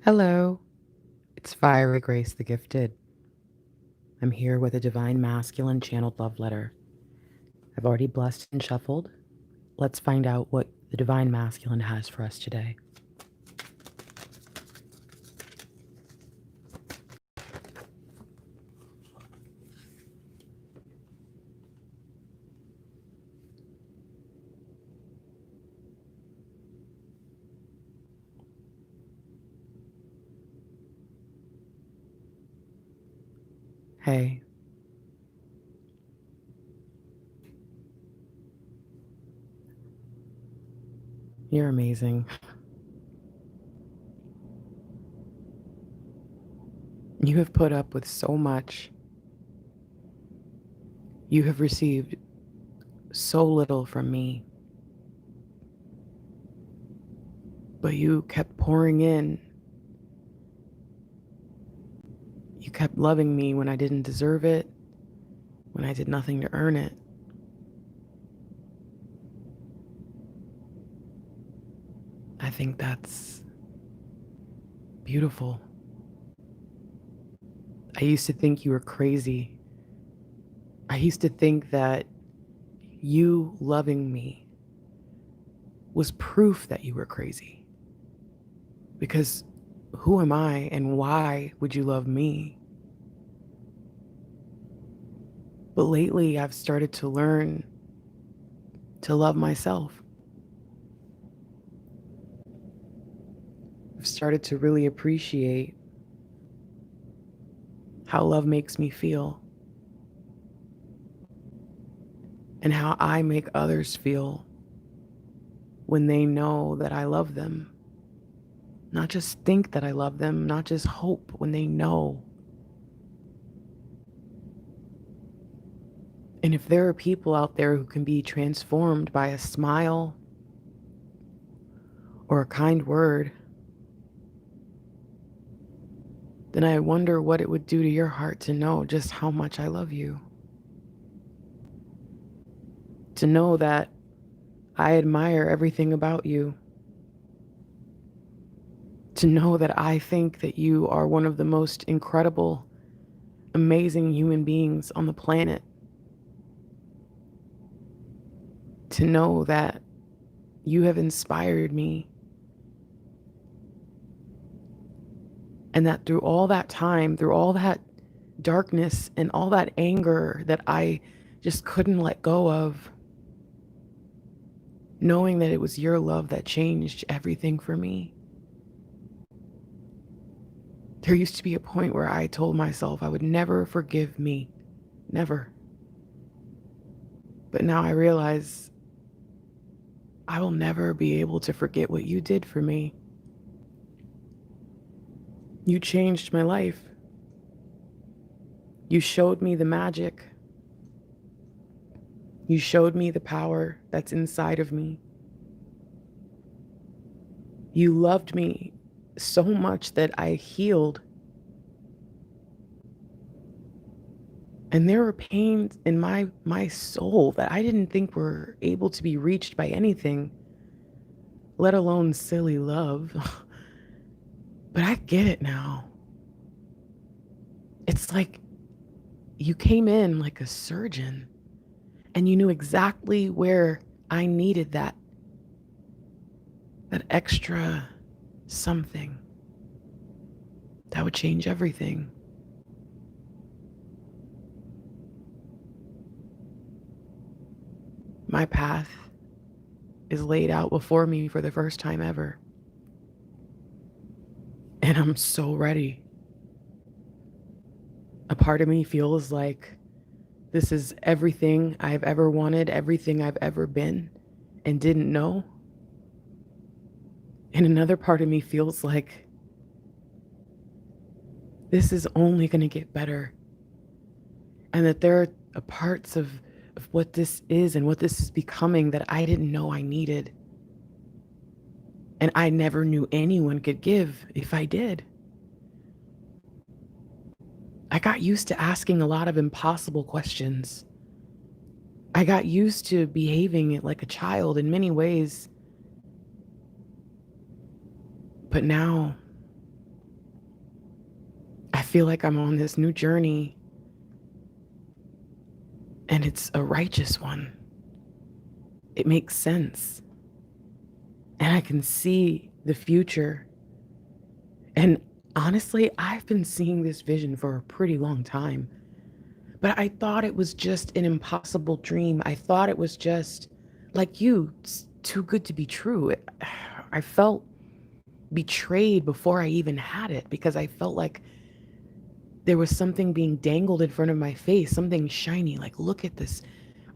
Hello, it's Fiery Grace the Gifted. I'm here with a divine masculine channeled love letter. I've already blessed and shuffled. Let's find out what the divine masculine has for us today. Hey, you're amazing. You have put up with so much. You have received so little from me, but you kept pouring in. You kept loving me when I didn't deserve it, when I did nothing to earn it. I think that's beautiful. I used to think you were crazy. I used to think that you loving me was proof that you were crazy. Because who am I and why would you love me? But lately, I've started to learn to love myself. I've started to really appreciate how love makes me feel and how I make others feel when they know that I love them. Not just think that I love them, not just hope, when they know. And if there are people out there who can be transformed by a smile or a kind word, then I wonder what it would do to your heart to know just how much I love you. To know that I admire everything about you. To know that I think that you are one of the most incredible, amazing human beings on the planet. To know that you have inspired me. And that through all that time, through all that darkness and all that anger that I just couldn't let go of, knowing that it was your love that changed everything for me. There used to be a point where I told myself I would never forgive me. Never. But now I realize I will never be able to forget what you did for me. You changed my life. You showed me the magic. You showed me the power that's inside of me. You loved me so much that I healed. And there were pains in my soul that I didn't think were able to be reached by anything, let alone silly love. But I get it now. It's like you came in like a surgeon and you knew exactly where I needed that extra something that would change everything. My path is laid out before me for the first time ever. And I'm so ready. A part of me feels like this is everything I've ever wanted, everything I've ever been and didn't know. And another part of me feels like this is only going to get better. And that there are parts of what this is and what this is becoming that I didn't know I needed. And I never knew anyone could give if I did. I got used to asking a lot of impossible questions. I got used to behaving like a child in many ways. But now feel like I'm on this new journey, and it's a righteous one. It makes sense. And I can see the future. And honestly, I've been seeing this vision for a pretty long time. But I thought it was just an impossible dream. I thought it was just like you, it's too good to be true. I felt betrayed before I even had it because I felt like there was something being dangled in front of my face, something shiny, like, look at this.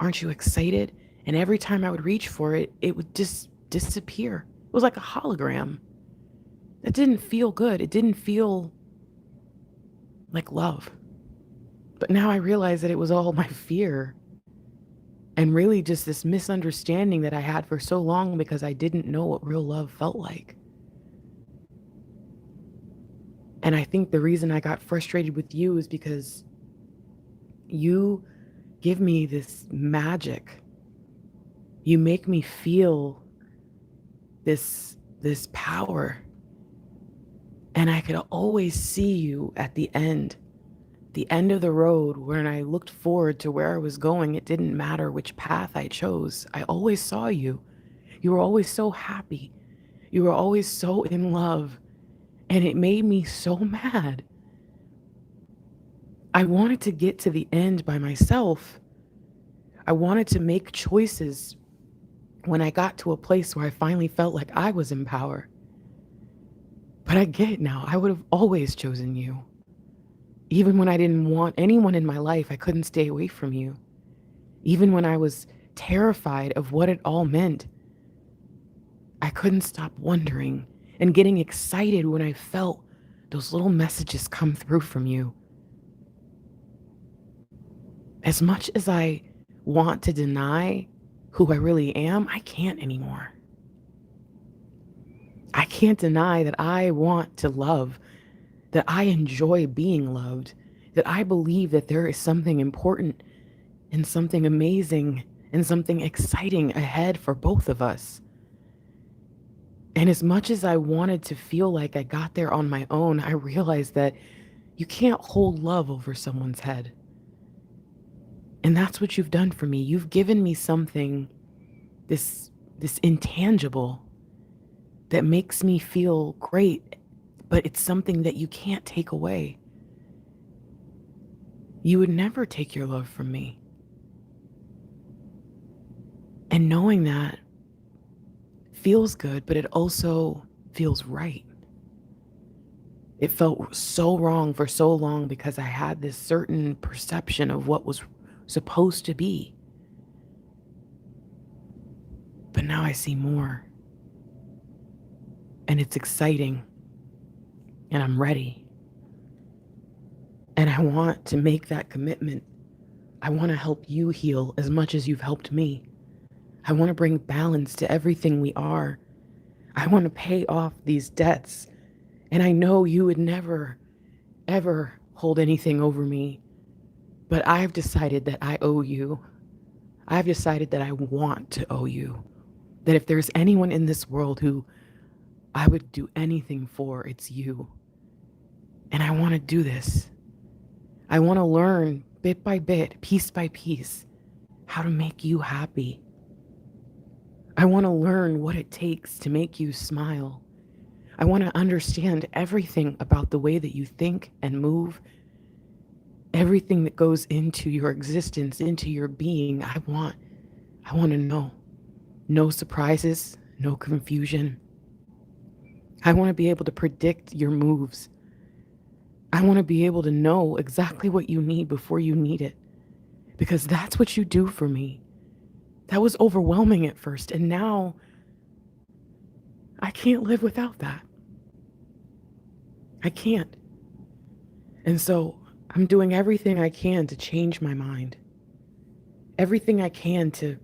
Aren't you excited? And every time I would reach for it, it would just disappear. It was like a hologram. It didn't feel good. It didn't feel like love. But now I realize that it was all my fear and really just this misunderstanding that I had for so long because I didn't know what real love felt like. And I think the reason I got frustrated with you is because you give me this magic. You make me feel this power. And I could always see you at the end of the road. When I looked forward to where I was going, it didn't matter which path I chose. I always saw you. You were always so happy. You were always so in love. And it made me so mad. I wanted to get to the end by myself. I wanted to make choices when I got to a place where I finally felt like I was in power. But I get it now. I would have always chosen you. Even when I didn't want anyone in my life, I couldn't stay away from you. Even when I was terrified of what it all meant, I couldn't stop wondering and getting excited when I felt those little messages come through from you. As much as I want to deny who I really am, I can't anymore. I can't deny that I want to love, that I enjoy being loved, that I believe that there is something important and something amazing and something exciting ahead for both of us. And as much as I wanted to feel like I got there on my own, I realized that you can't hold love over someone's head. And that's what you've done for me. You've given me something, this intangible that makes me feel great, but it's something that you can't take away. You would never take your love from me. And knowing that feels good, but it also feels right. It felt so wrong for so long because I had this certain perception of what was supposed to be. But now I see more. And it's exciting. And I'm ready. And I want to make that commitment. I want to help you heal as much as you've helped me. I want to bring balance to everything we are. I want to pay off these debts. And I know you would never, ever hold anything over me. But I've decided that I owe you. I've decided that I want to owe you. That if there's anyone in this world who I would do anything for, it's you. And I want to do this. I want to learn bit by bit, piece by piece, how to make you happy. I want to learn what it takes to make you smile. I want to understand everything about the way that you think and move, everything that goes into your existence, into your being. I want to know. No surprises, no confusion. I want to be able to predict your moves. I want to be able to know exactly what you need before you need it, because that's what you do for me. That was overwhelming at first, and now I can't live without that. I can't. And so I'm doing everything I can to change my mind, everything I can to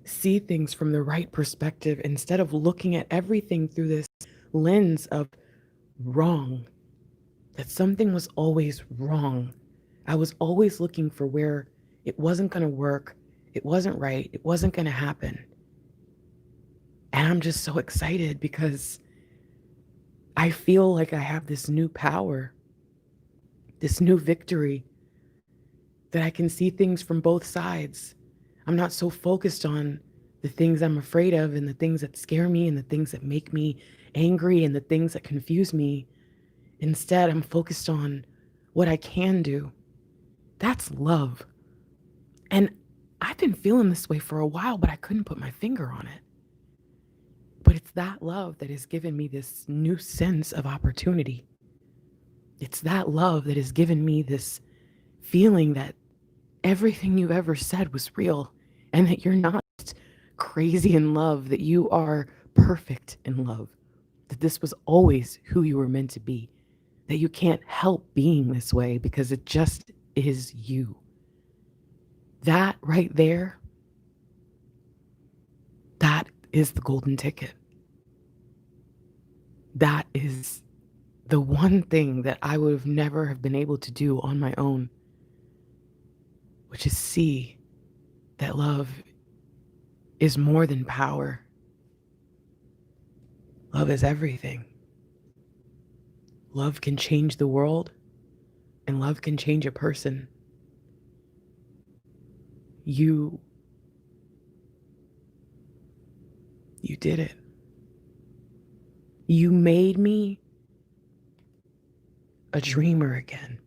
see things from the right perspective instead of looking at everything through this lens of wrong, that something was always wrong. I was always looking for where it wasn't going to work, it wasn't right, it wasn't going to happen. And I'm just so excited because I feel like I have this new power. this new victory, that I can see things from both sides. I'm not so focused on the things I'm afraid of and the things that scare me and the things that make me angry and the things that confuse me. Instead, I'm focused on what I can do. That's love. And I've been feeling this way for a while, but I couldn't put my finger on it. But it's that love that has given me this new sense of opportunity. It's that love that has given me this feeling that everything you've ever said was real and that you're not crazy in love, that you are perfect in love, that this was always who you were meant to be, that you can't help being this way because it just is you. That right there, that is the golden ticket. That is the one thing that I would have never have been able to do on my own, which is see that love is more than power. Love is everything. Love can change the world, and love can change a person. You did it. You made me a dreamer again.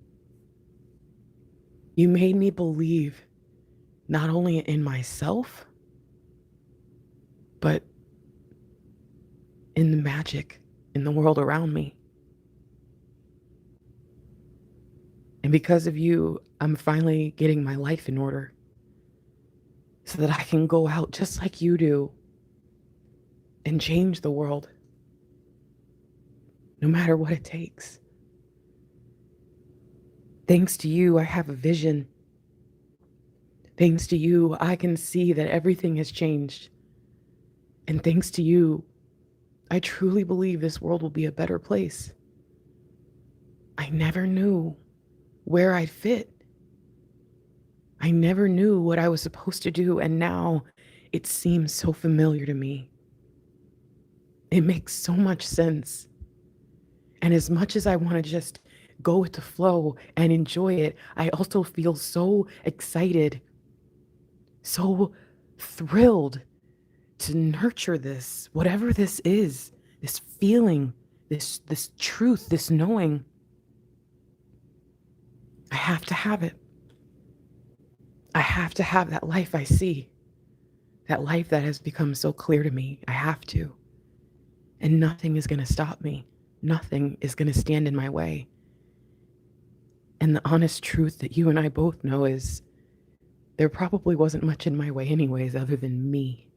You made me believe not only in myself, but in the magic in the world around me. And because of you, I'm finally getting my life in order so that I can go out just like you do and change the world, no matter what it takes. Thanks to you, I have a vision. Thanks to you, I can see that everything has changed. And thanks to you, I truly believe this world will be a better place. I never knew where I'd fit. I never knew what I was supposed to do, and now it seems so familiar to me. It makes so much sense. And as much as I want to just go with the flow and enjoy it, I also feel so excited, so thrilled to nurture this, whatever this is, this feeling, this truth, this knowing. I have to have it. I have to have that life I see, that life that has become so clear to me. I have to. And nothing is going to stop me. Nothing is going to stand in my way. And the honest truth that you and I both know is there probably wasn't much in my way anyways, other than me.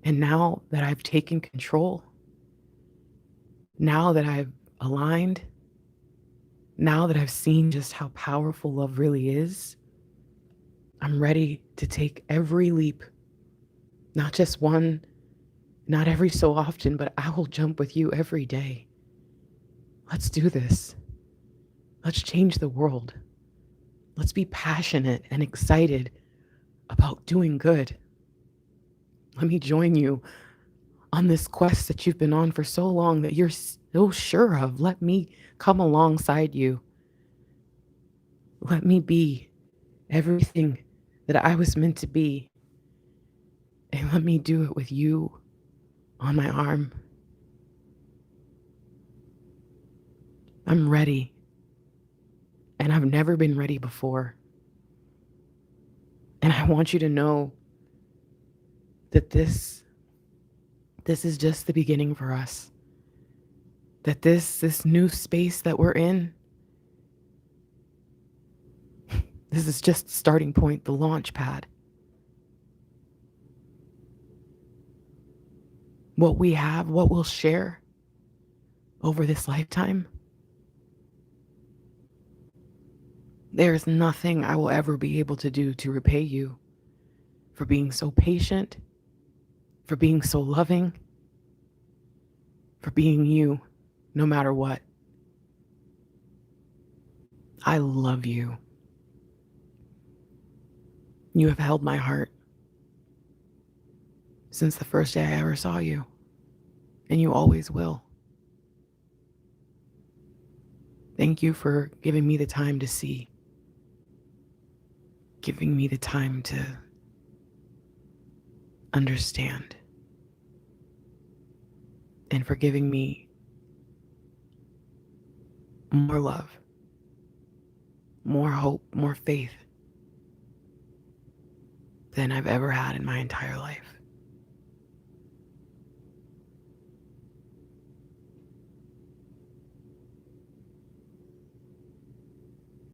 And now that I've taken control, now that I've aligned, now that I've seen just how powerful love really is, I'm ready to take every leap, not just one, not every so often, but I will jump with you every day. Let's do this. Let's change the world. Let's be passionate and excited about doing good. Let me join you on this quest that you've been on for so long that you're so sure of. Let me come alongside you. Let me be everything that I was meant to be. And let me do it with you on my arm. I'm ready. And I've never been ready before. And I want you to know that this is just the beginning for us. That this new space that we're in, this is just the starting point, the launch pad. What we have, what we'll share over this lifetime, there's nothing I will ever be able to do to repay you for being so patient, for being so loving, for being you, no matter what. I love you. You have held my heart since the first day I ever saw you, and you always will. Thank you for giving me the time to see, giving me the time to understand, and for giving me more love, more hope, more faith than I've ever had in my entire life.